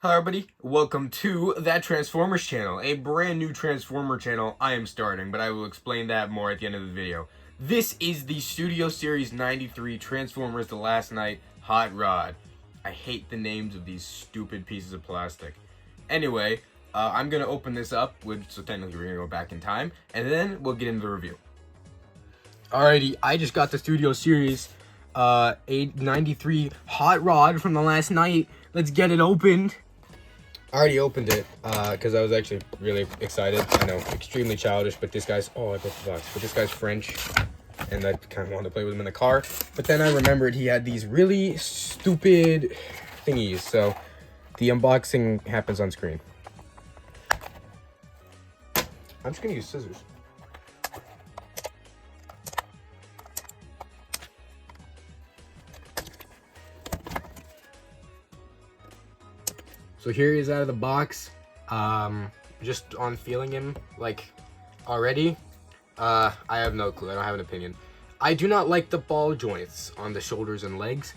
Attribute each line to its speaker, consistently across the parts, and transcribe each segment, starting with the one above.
Speaker 1: Hello everybody, welcome to That Transformers channel, a brand new Transformer channel I am starting, but I will explain that more at the end of the video. This is the Studio Series 93 Transformers The Last Knight Hot Rod. I hate the names of these stupid pieces of plastic. Anyway, I'm going to open this up, so technically we're going to go back in time, and then we'll get into the review. Alrighty, I just got the Studio Series A93 Hot Rod from The Last Knight. Let's get it opened. I already opened it because I was actually really excited. I know, extremely childish, but this guy's, oh, I broke the box, but this guy's French, and I kind of wanted to play with him in the car. But then I remembered he had these really stupid thingies, so the unboxing happens on screen. I'm just gonna use scissors. So here he is out of the box. Just on feeling him, like, already, I have no clue. I don't have an opinion. I do not like the ball joints on the shoulders and legs,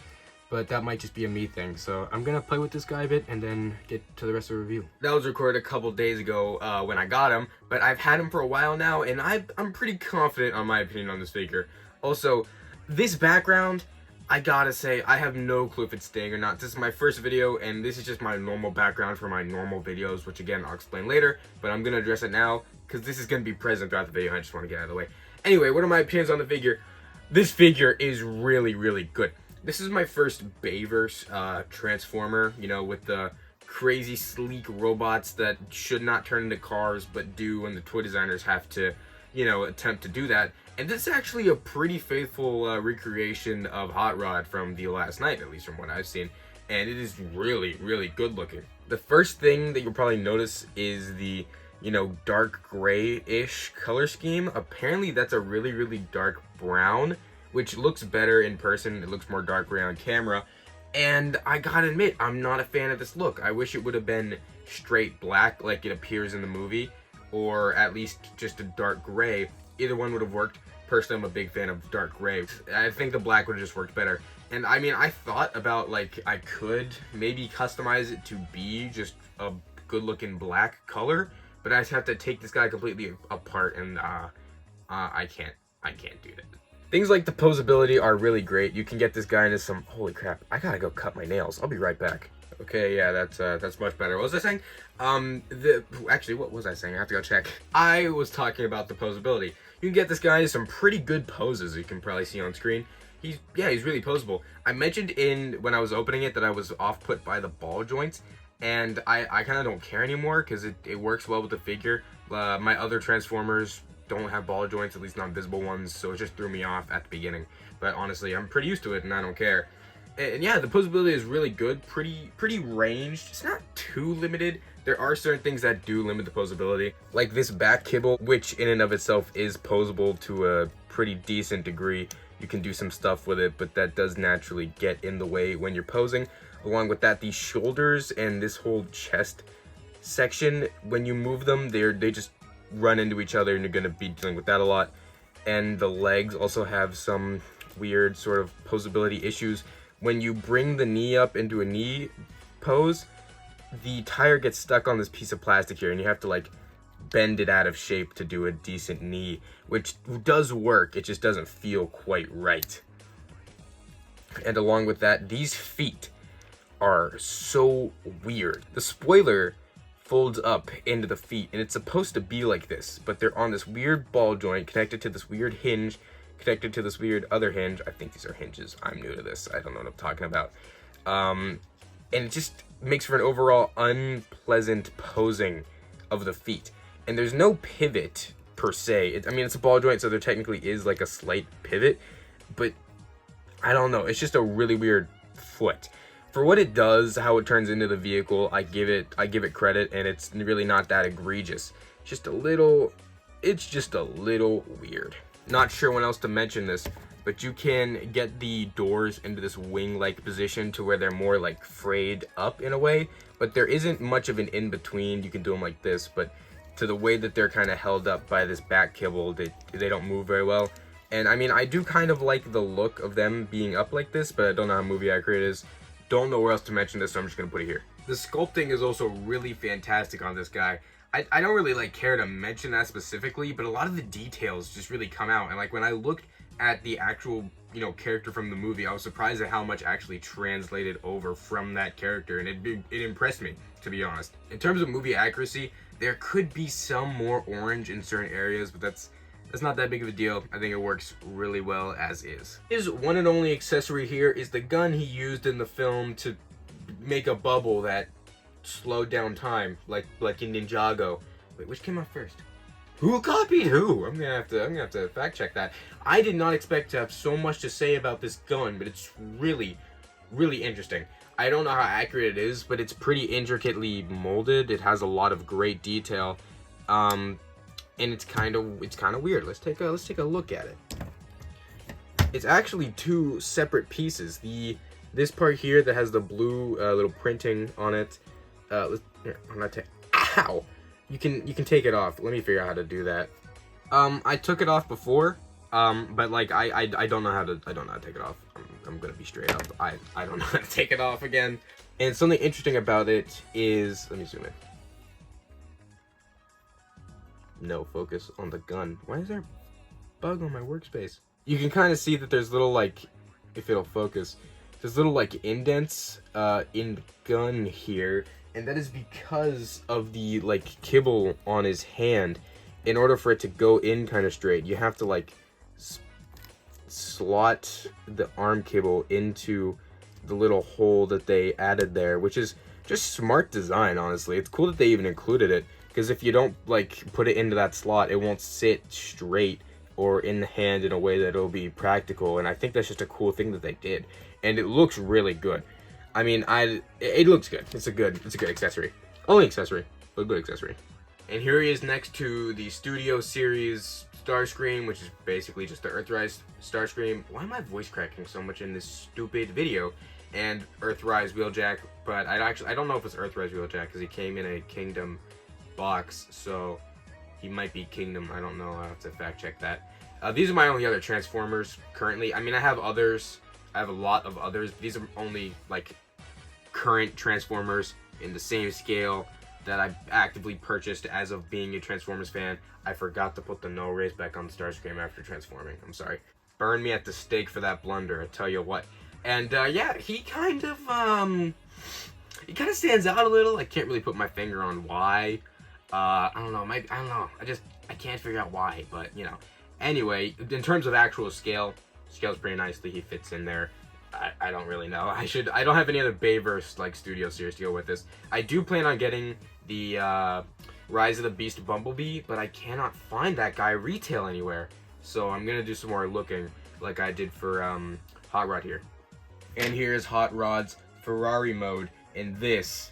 Speaker 1: but that might just be a me thing. So I'm gonna play with this guy a bit and then get to the rest of the review. That was recorded a couple days ago when I got him, but I've had him for a while now, and I'm pretty confident on my opinion on this figure. Also, this background, I gotta say, I have no clue if it's staying or not. This is my first video, and this is just my normal background for my normal videos, which again, I'll explain later, but I'm gonna address it now, because this is gonna be present throughout the video. I just want to get out of the way. Anyway, what are my opinions on the figure? This figure is really, really good. This is my first Bayverse Transformer, you know, with the crazy sleek robots that should not turn into cars, but do, and the toy designers have to, you know, attempt to do that. And this is actually a pretty faithful recreation of Hot Rod from The Last Knight, at least from what I've seen. And it is really, really good looking. The first thing that you'll probably notice is the, you know, dark gray-ish color scheme. Apparently that's a really, really dark brown, which looks better in person. It looks more dark gray on camera. And I gotta admit, I'm not a fan of this look. I wish it would have been straight black like it appears in the movie, or at least just a dark gray. Either one would have worked. Personally, I'm a big fan of dark gray. I think the black would have just worked better. And I mean, I thought about, like, I could maybe customize it to be just a good looking black color, but I just have to take this guy completely apart, and I can't do that. Things like the posability are really great. You can get this guy into some, holy crap, I gotta go cut my nails. I'll be right back. Okay, yeah, that's much better. What was I saying? Actually, what was I saying? I have to go check. I was talking about the posability. You can get this guy into some pretty good poses, you can probably see on screen. He's really posable. I mentioned when I was opening it that I was off-put by the ball joints, and I kind of don't care anymore because it works well with the figure. My other Transformers don't have ball joints, at least not visible ones, so it just threw me off at the beginning. But honestly, I'm pretty used to it and I don't care. And yeah, the posability is really good, pretty ranged. It's not too limited. There are certain things that do limit the posability, like this back kibble, which in and of itself is posable to a pretty decent degree. You can do some stuff with it, but that does naturally get in the way when you're posing. Along with that, these shoulders and this whole chest section, when you move them, they just run into each other, and you're gonna be dealing with that a lot. And the legs also have some weird sort of posability issues. When you bring the knee up into a knee pose, the tire gets stuck on this piece of plastic here, and you have to, like, bend it out of shape to do a decent knee, which does work, it just doesn't feel quite right. And along with that, these feet are so weird. The spoiler folds up into the feet, and it's supposed to be like this, but they're on this weird ball joint connected to this weird hinge, connected to this weird other hinge. I think these are hinges. I'm new to this. I don't know what I'm talking about. And it just makes for an overall unpleasant posing of the feet. And there's no pivot per se. I mean, it's a ball joint, so there technically is like a slight pivot, but I don't know. It's just a really weird foot. For what it does, how it turns into the vehicle, I give it credit, and it's really not that egregious. It's just a little weird. Not sure when else to mention this, but you can get the doors into this wing-like position to where they're more like frayed up in a way, but there isn't much of an in-between. You can do them like this, but to the way that they're kind of held up by this back kibble, they don't move very well. And I mean, I do kind of like the look of them being up like this, but I don't know how movie accurate it is. Don't know where else to mention this, so I'm just gonna put it here. The sculpting is also really fantastic on this guy. I don't really like care to mention that specifically, but a lot of the details just really come out. And like when I looked at the actual, you know, character from the movie, I was surprised at how much actually translated over from that character, and it impressed me, to be honest. In terms of movie accuracy, there could be some more orange in certain areas, but that's not that big of a deal. I think it works really well as is. His one and only accessory here is the gun he used in the film to make a bubble that slowed down time, like in Ninjago. Wait, which came out first? Who copied who? I'm gonna have to fact check that. I did not expect to have so much to say about this gun, but it's really, really interesting. I don't know how accurate it is, but it's pretty intricately molded. It has a lot of great detail, and it's kind of weird. Let's take a look at it. It's actually two separate pieces. This part here that has the blue little printing on it. Here, I'm not ow! You can take it off. Let me figure out how to do that. I took it off before, but like I don't know how to take it off. I'm gonna be straight up. I don't know how to take it off again. And something interesting about it is, let me zoom in. No focus on the gun. Why is there a bug on my workspace? You can kind of see that there's little, like, if it'll focus, there's little like indents in the gun here, and that is because of the like kibble on his hand. In order for it to go in kind of straight, you have to like slot the arm kibble into the little hole that they added there, which is just smart design, honestly. It's cool that they even included it, because if you don't like put it into that slot, it won't sit straight or in the hand in a way that it'll be practical. And I think that's just a cool thing that they did, and it looks really good. I mean, it looks good. It's a good accessory. Only accessory, but good accessory. And here he is next to the Studio Series Starscream, which is basically just the Earthrise Starscream. Why am I voice cracking so much in this stupid video? And Earthrise Wheeljack, but I don't know if it's Earthrise Wheeljack because he came in a Kingdom box, so he might be Kingdom. I don't know. I have to fact check that. These are my only other Transformers currently. I mean, I have others. I have a lot of others. These are only like current Transformers in the same scale that I actively purchased as of being a Transformers fan. I forgot to put the no race back on the Starscream after transforming. I'm sorry. Burn me at the stake for that blunder, I tell you what. And yeah, he kind of stands out a little. I can't really put my finger on why. I don't know. I don't know. I can't figure out why, but you know. Anyway, in terms of actual scales pretty nicely. He fits in there. I don't really know. I don't have any other Bayverse like Studio Series to go with this. I do plan on getting the Rise of the Beast Bumblebee, but I cannot find that guy retail anywhere. So I'm gonna do some more looking, like I did for Hot Rod here. And here's Hot Rod's Ferrari mode, and this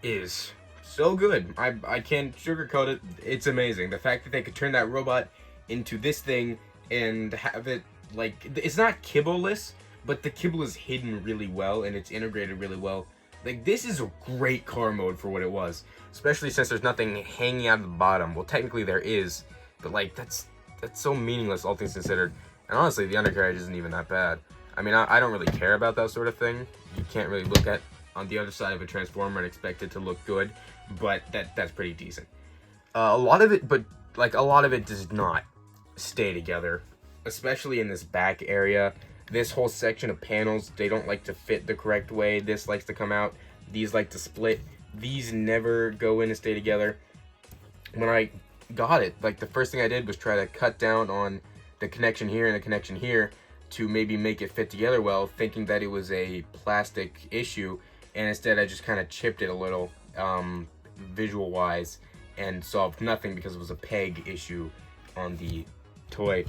Speaker 1: is so good. I can't sugarcoat it. It's amazing. The fact that they could turn that robot into this thing and have it like, it's not kibble-less, but the kibble is hidden really well and it's integrated really well. Like, this is a great car mode for what it was, especially since there's nothing hanging out of the bottom. Well, technically there is, but like that's so meaningless, all things considered. And honestly, the undercarriage isn't even that bad. I mean, I don't really care about that sort of thing. You can't really look at on the other side of a Transformer and expect it to look good, but that's pretty decent. A lot of it does not stay together, especially in this back area. This whole section of panels, they don't like to fit the correct way. This likes to come out. These like to split. These never go in and stay together. When I got it, like, the first thing I did was try to cut down on the connection here and the connection here to maybe make it fit together well, thinking that it was a plastic issue, and instead I just kind of chipped it a little visual wise and solved nothing because it was a peg issue on the toy.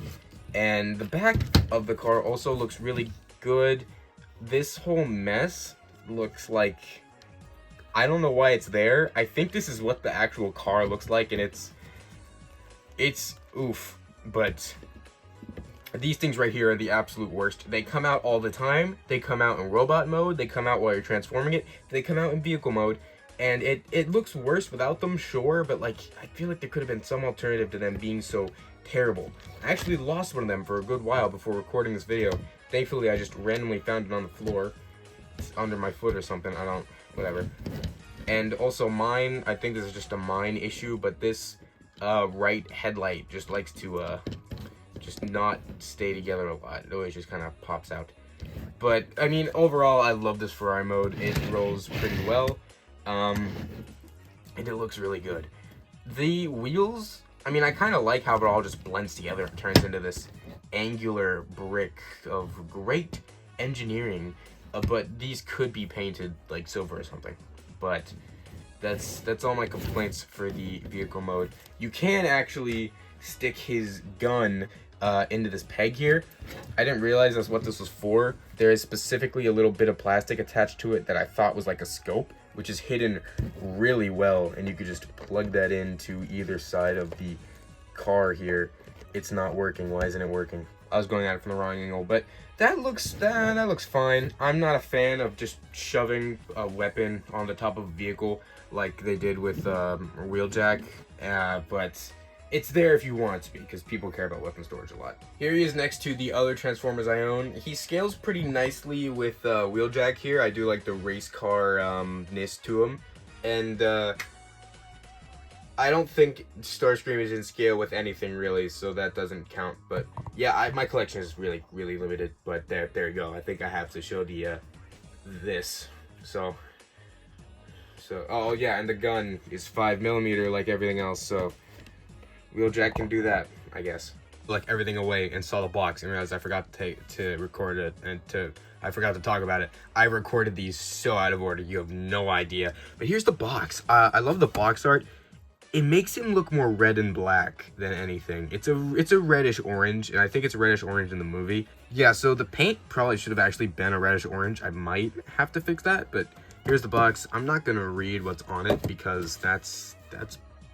Speaker 1: And the back of the car also looks really good. This whole mess looks like, I don't know why it's there. I think this is what the actual car looks like, and it's oof. But these things right here are the absolute worst. They come out all the time. They come out in robot mode. They come out while you're transforming it. They come out in vehicle mode. And it looks worse without them, sure, but like, I feel like there could have been some alternative to them being so terrible. I actually lost one of them for a good while before recording this video. Thankfully, I just randomly found it on the floor. It's under my foot or something. I don't whatever. And also mine, I think this is just a mine issue, but this right headlight just likes to just not stay together a lot. It always just kind of pops out. But I mean, overall, I love this Ferrari mode. It rolls pretty well, and it looks really good. The wheels, I mean, I kind of like how it all just blends together and turns into this angular brick of great engineering. But these could be painted like silver or something. But that's all my complaints for the vehicle mode. You can actually stick his gun into this peg here. I didn't realize that's what this was for. There is specifically a little bit of plastic attached to it that I thought was like a scope, which is hidden really well, and you could just plug that into either side of the car here. It's not working. Why isn't it working? I was going at it from the wrong angle, but that looks fine. I'm not a fan of just shoving a weapon on the top of a vehicle like they did with Wheeljack, but it's there if you want it to be, because people care about weapon storage a lot. Here he is next to the other Transformers I own. He scales pretty nicely with Wheeljack here. I do like the race car-ness to him, and I don't think Starscream is in scale with anything really, so that doesn't count. But yeah, my collection is really limited. But there you go. I think I have to show the this. So oh yeah, and the gun is 5mm like everything else. So Wheeljack can do that, I guess. Like everything away and saw the box and realized I forgot to record it and I forgot to talk about it. I recorded these so out of order, you have no idea. But here's the box. I love the box art. It makes him look more red and black than anything. It's a reddish orange, and I think it's reddish orange in the movie. Yeah, so the paint probably should have actually been a reddish orange. I might have to fix that, but here's the box. I'm not gonna read what's on it because that's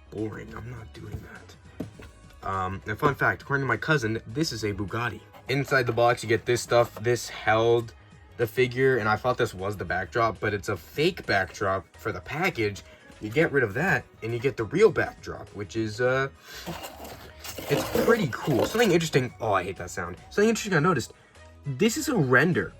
Speaker 1: boring. I'm not doing that. And fun fact, according to my cousin, this is a Bugatti. Inside the box, you get this stuff. This held the figure, and I thought this was the backdrop, but it's a fake backdrop for the package. You get rid of that, and you get the real backdrop, which is, it's pretty cool. Something interesting, oh, I hate that sound. Something interesting I noticed, this is a render.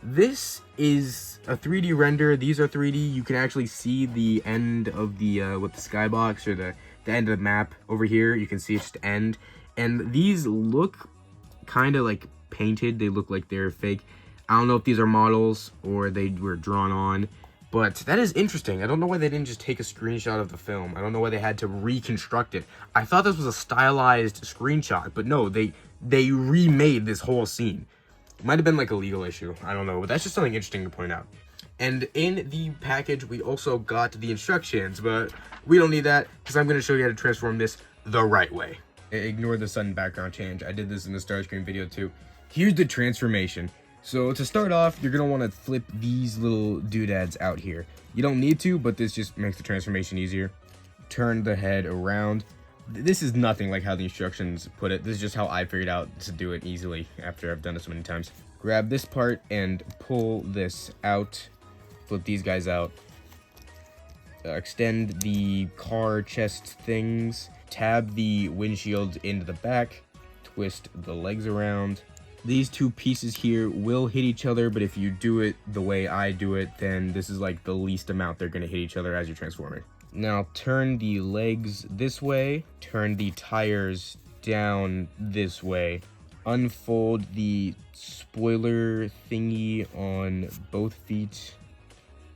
Speaker 1: This is a 3D render. These are 3D. You can actually see the end of the, with the skybox, or the end of the map over here. You can see it's just end. And these look kind of like painted. They look like they're fake. I don't know if these are models or they were drawn on. But that is interesting. I don't know why they didn't just take a screenshot of the film. I don't know why they had to reconstruct it. I thought this was a stylized screenshot, but no, they remade this whole scene. It might have been like a legal issue. I don't know, but that's just something interesting to point out. And in the package, we also got the instructions, but we don't need that because I'm going to show you how to transform this the right way. Ignore the sudden background change. I did this in the Starscream video too. Here's the transformation. So to start off, you're going to want to flip these little doodads out here. You don't need to, but this just makes the transformation easier. Turn the head around. This is nothing like how the instructions put it. This is just how I figured out to do it easily after I've done it so many times. Grab this part and pull this out. Flip these guys out. Extend the car chest things. Tab the windshield into the back. Twist the legs around. These two pieces here will hit each other, but if you do it the way I do it, then this is like the least amount they're going to hit each other as you're transforming. Now turn the legs this way, turn the tires down this way, unfold the spoiler thingy on both feet,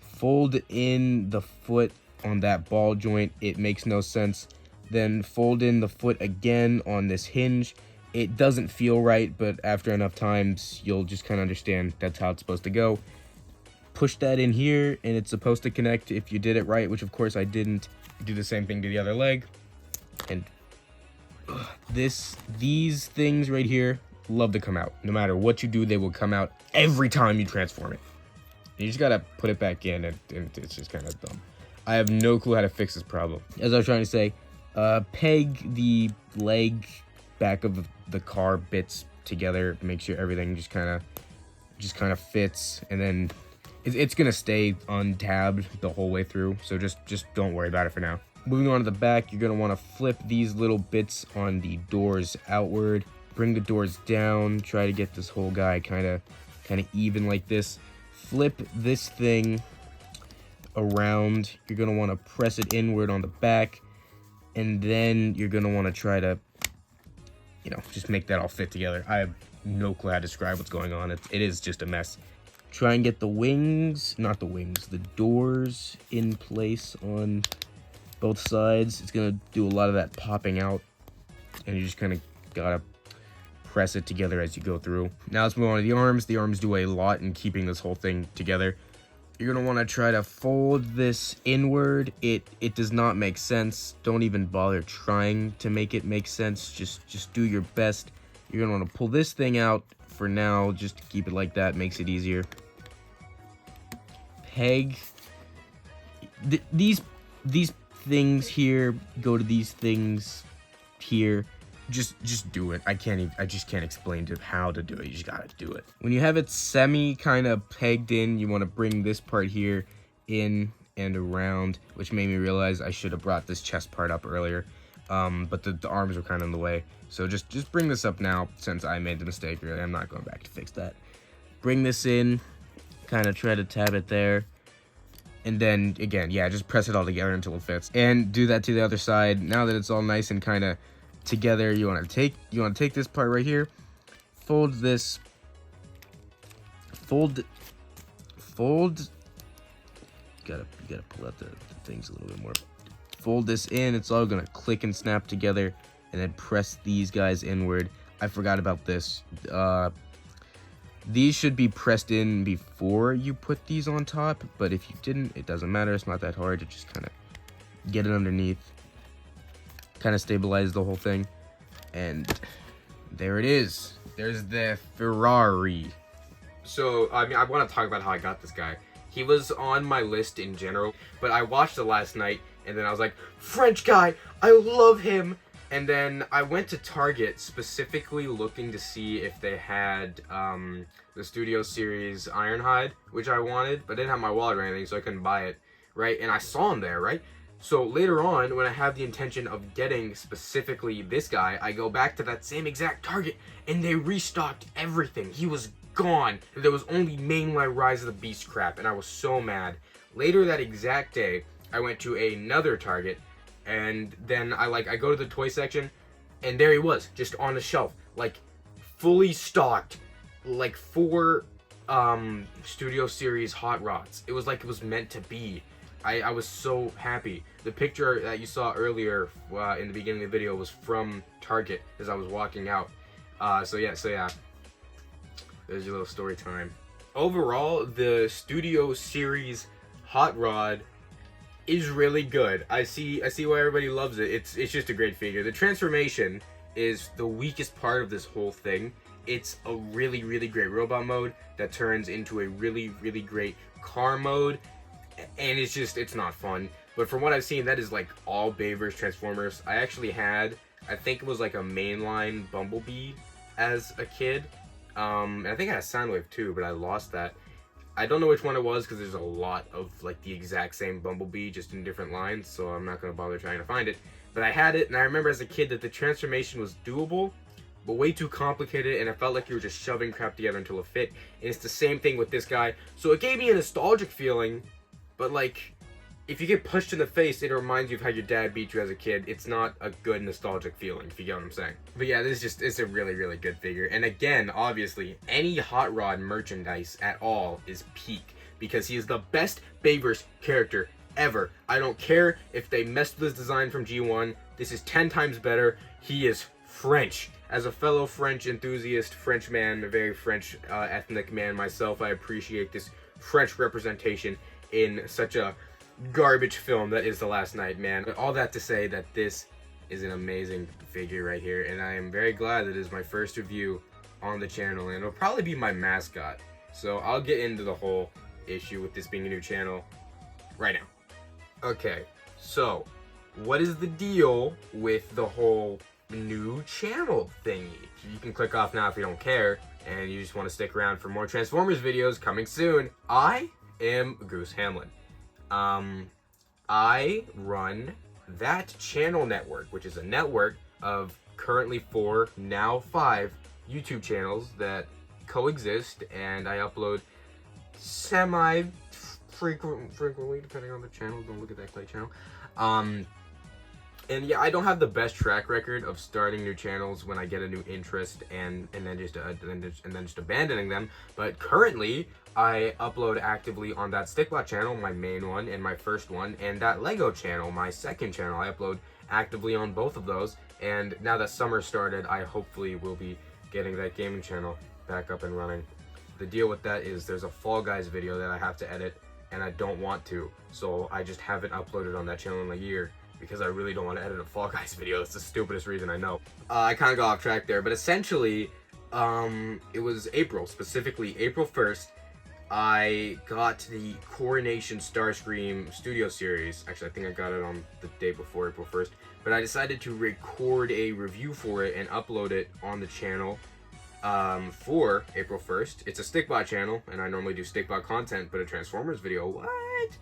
Speaker 1: fold in the foot on that ball joint. It makes no sense. Then fold in the foot again on this hinge. It doesn't feel right, but after enough times, you'll just kind of understand that's how it's supposed to go. Push that in here, and it's supposed to connect if you did it right, which of course I didn't. Do the same thing to the other leg. And these things right here love to come out. No matter what you do, they will come out every time you transform it. You just gotta put it back in, and it's just kind of dumb. I have no clue how to fix this problem. As I was trying to say, peg the leg back of the car bits together, make sure everything just kind of fits, and then it's gonna stay untabbed the whole way through, so just don't worry about it for now. Moving on to the back, you're gonna want to flip these little bits on the doors outward, bring the doors down, try to get this whole guy kind of even like this. Flip this thing
Speaker 2: around. You're going to want to press it inward on the back, and then you're going to want to try to, you know, just make that all fit together. I have no clue how to describe what's going on. It is just a mess. Try and get the wings, not the wings, the doors in place on both sides. It's going to do a lot of that popping out, and you just kind of got to press it together as you go through. Now let's move on to the arms. The arms do a lot in keeping this whole thing together. You're going to want to try to fold this inward. It does not make sense. Don't even bother trying to make it make sense. Just do your best. You're going to want to pull this thing out for now. Just keep it like that. Makes it easier. Peg. These things here go to these things here. Just do it. I just can't explain to how to do it. You just gotta do it. When you have it semi kind of pegged in, you want to bring this part here in and around, which made me realize I should have brought this chest part up earlier. But the arms were kind of in the way. So just bring this up now, since I made the mistake earlier. I'm not going back to fix that. Bring this in, kind of try to tab it there. And then again, yeah, just press it all together until it fits. And do that to the other side. Now that it's all nice and kind of together, you want to take this part right here, fold this, fold. You gotta pull out the things a little bit more. Fold this in. It's all gonna click and snap together, and then press these guys inward. I forgot about this. These should be pressed in before you put these on top, but if you didn't, it doesn't matter. It's not that hard to just kind of get it underneath. Kind of stabilize the whole thing, and there it is. There's the Ferrari.
Speaker 1: So I mean, I want to talk about how I got this guy. He was on my list in general, but I watched it last night, and then I was like, French guy, I love him. And then I went to Target specifically looking to see if they had the Studio Series Ironhide, which I wanted, but I didn't have my wallet or anything, so I couldn't buy it, right? And I saw him there, right? So later on, when I have the intention of getting specifically this guy, I go back to that same exact Target, and they restocked everything. He was gone. There was only mainline Rise of the Beast crap, and I was so mad. Later that exact day, I went to another Target, and then I go to the toy section, and there he was, just on the shelf, like fully stocked, like 4 Studio Series Hot Rods. It was like it was meant to be. I was so happy. The picture that you saw earlier in the beginning of the video was from Target as I was walking out. So yeah. There's your little story time. Overall, the Studio Series Hot Rod is really good. I see why everybody loves it. It's just a great figure. The transformation is the weakest part of this whole thing. It's a really great robot mode that turns into a really great car mode. And it's not fun. But from what I've seen, that is like all Bayverse Transformers. I actually had, I think it was like a mainline Bumblebee as a kid. And I think I had a Soundwave too, but I lost that. I don't know which one it was because there's a lot of like the exact same Bumblebee just in different lines, so I'm not going to bother trying to find it. But I had it, and I remember as a kid that the transformation was doable, but way too complicated, and I felt like you were just shoving crap together until it fit. And it's the same thing with this guy. So it gave me a nostalgic feeling, but like, if you get punched in the face, it reminds you of how your dad beat you as a kid. It's not a good nostalgic feeling, if you get what I'm saying. But yeah, it's a really good figure. And again, obviously, any Hot Rod merchandise at all is peak, because he is the best Bayverse character ever. I don't care if they messed with his design from G1. This is 10 times better. He is French. As a fellow French enthusiast, French man, a very French ethnic man myself, I appreciate this French representation in such a garbage film that is The Last Knight, man. But all that to say that this is an amazing figure right here, and I am very glad that it is my first review on the channel, and it'll probably be my mascot. So I'll get into the whole issue with this being a new channel right now. Okay, so what is the deal with the whole new channel thingy? You can click off now if you don't care, and you just want to stick around for more Transformers videos coming soon. I am Goose Hamlin. I run That Channel Network, which is a network of currently 4, now 5 YouTube channels that coexist, and I upload frequently, depending on the channel. Don't look at that Clay channel. And yeah, I don't have the best track record of starting new channels when I get a new interest and then just abandoning them. But currently, I upload actively on that Stickbot channel, my main one and my first one, and that Lego channel, my second channel. I upload actively on both of those. And now that summer started, I hopefully will be getting that gaming channel back up and running. The deal with that is there's a Fall Guys video that I have to edit, and I don't want to, so I just haven't uploaded on that channel in a year because I really don't want to edit a Fall Guys video. That's the stupidest reason I know. I kind of got off track there, but essentially, it was April, specifically April 1st, I got the Coronation Starscream Studio Series. Actually, I think I got it on the day before April 1st, but I decided to record a review for it and upload it on the channel for April 1st. It's a Stickbot channel, and I normally do Stickbot content, but a Transformers video, what?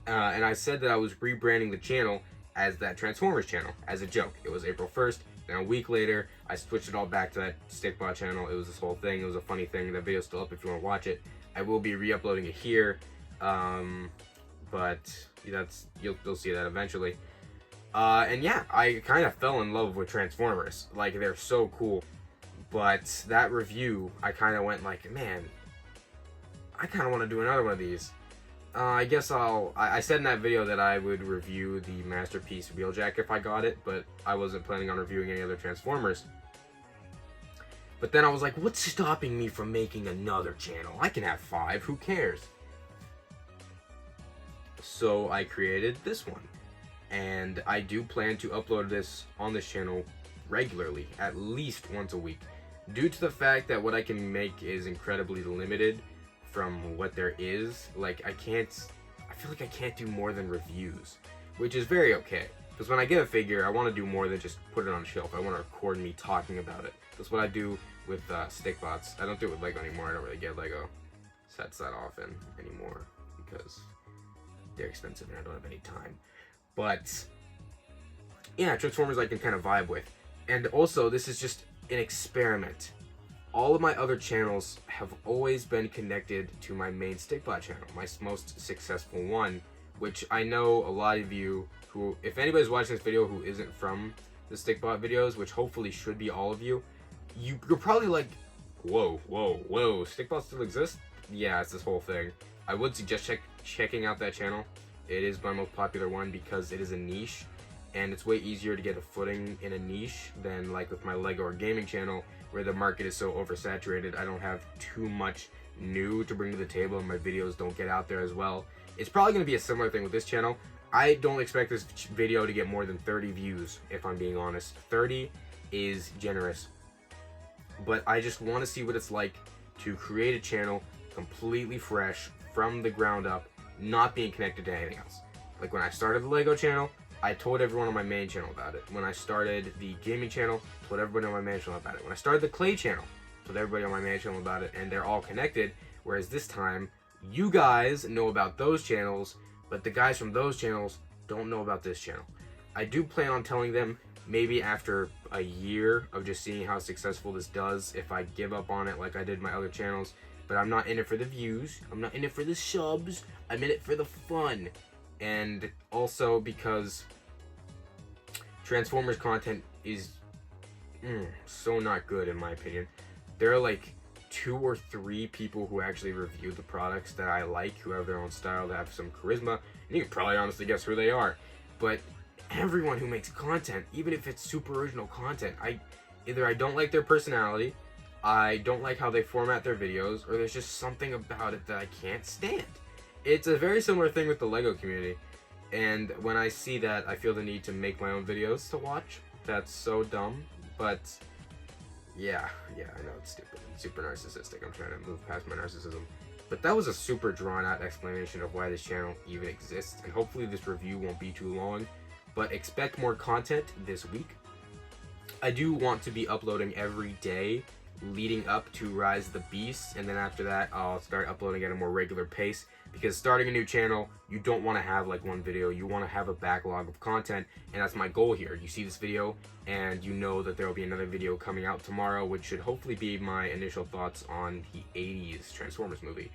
Speaker 1: And I said that I was rebranding the channel as that Transformers channel, as a joke. It was April 1st, then a week later, I switched it all back to that Stickbot channel. It was this whole thing. It was a funny thing. That video's still up if you want to watch it. I will be re-uploading it here, but you'll see that eventually. And yeah, I kind of fell in love with Transformers. Like, they're so cool. But that review, I kind of went like, man, I kind of want to do another one of these. I guess I said in that video that I would review the Masterpiece Wheeljack if I got it, but I wasn't planning on reviewing any other Transformers. But then I was like, what's stopping me from making another channel? I can have 5, who cares? So I created this one. And I do plan to upload this on this channel regularly, at least once a week. Due to the fact that what I can make is incredibly limited from what there is, like I feel like I can't do more than reviews, which is very okay. Because when I get a figure, I want to do more than just put it on a shelf. I want to record me talking about it. That's what I do with Stickbots. I don't do it with Lego anymore. I don't really get Lego sets that often anymore because they're expensive and I don't have any time. But yeah, Transformers I can kind of vibe with. And also, this is just an experiment. All of my other channels have always been connected to my main Stickbot channel, my most successful one, which I know a lot of you who, if anybody's watching this video who isn't from the Stickbot videos, which hopefully should be all of you, you're probably like, whoa, Stickbot still exists? Yeah, it's this whole thing. I would suggest checking out that channel. It is my most popular one because it is a niche, and it's way easier to get a footing in a niche than like with my Lego or gaming channel, where the market is so oversaturated. I don't have too much new to bring to the table, and my videos don't get out there as well. It's probably going to be a similar thing with this channel. I don't expect this video to get more than 30 views, if I'm being honest. 30 is generous. But I just want to see what it's like to create a channel completely fresh from the ground up, not being connected to anything else. Like when I started the Lego channel, I told everyone on my main channel about it. When I started the gaming channel, told everybody on my main channel about it. When I started the Clay channel, told everybody on my main channel about it, and they're all connected. Whereas this time, you guys know about those channels, but the guys from those channels don't know about this channel. I do plan on telling them maybe after a year of just seeing how successful this does, if I give up on it like I did my other channels. But I'm not in it for the views, I'm not in it for the subs, I'm in it for the fun. And also because Transformers content is so not good in my opinion. There are like 2 or 3 people who actually review the products that I like, who have their own style, that have some charisma, and you can probably honestly guess who they are. But everyone who makes content, even if it's super original content, either I don't like their personality, I don't like how they format their videos, or there's just something about it that I can't stand. It's a very similar thing with the Lego community, and when I see that, I feel the need to make my own videos to watch. That's so dumb, but yeah, I know it's stupid and super narcissistic. I'm trying to move past my narcissism. But that was a super drawn out explanation of why this channel even exists, and hopefully this review won't be too long, but expect more content this week. I do want to be uploading every day leading up to Rise of the Beast, and then after that I'll start uploading at a more regular pace, because starting a new channel, you don't want to have like one video, you want to have a backlog of content, and that's my goal here. You see this video and you know that there will be another video coming out tomorrow, which should hopefully be my initial thoughts on the 80s Transformers movie.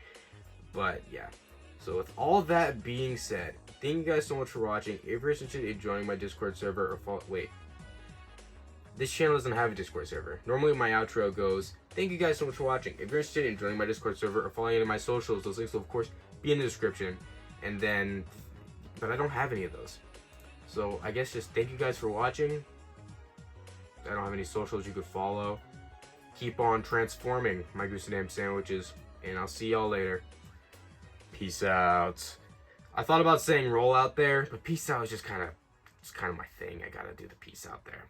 Speaker 1: But yeah, So with all that being said, thank you guys so much for watching. If you're interested in joining my Discord server or wait. This channel doesn't have a Discord server. Normally my outro goes, thank you guys so much for watching. If you're interested in joining my Discord server or following any of my socials, those links will of course be in the description. And then, but I don't have any of those. So I guess just thank you guys for watching. I don't have any socials you could follow. Keep on transforming my Goose and Ham sandwiches, and I'll see y'all later. Peace out. I thought about saying roll out there, but peace out is just kind of my thing. I gotta do the peace out there.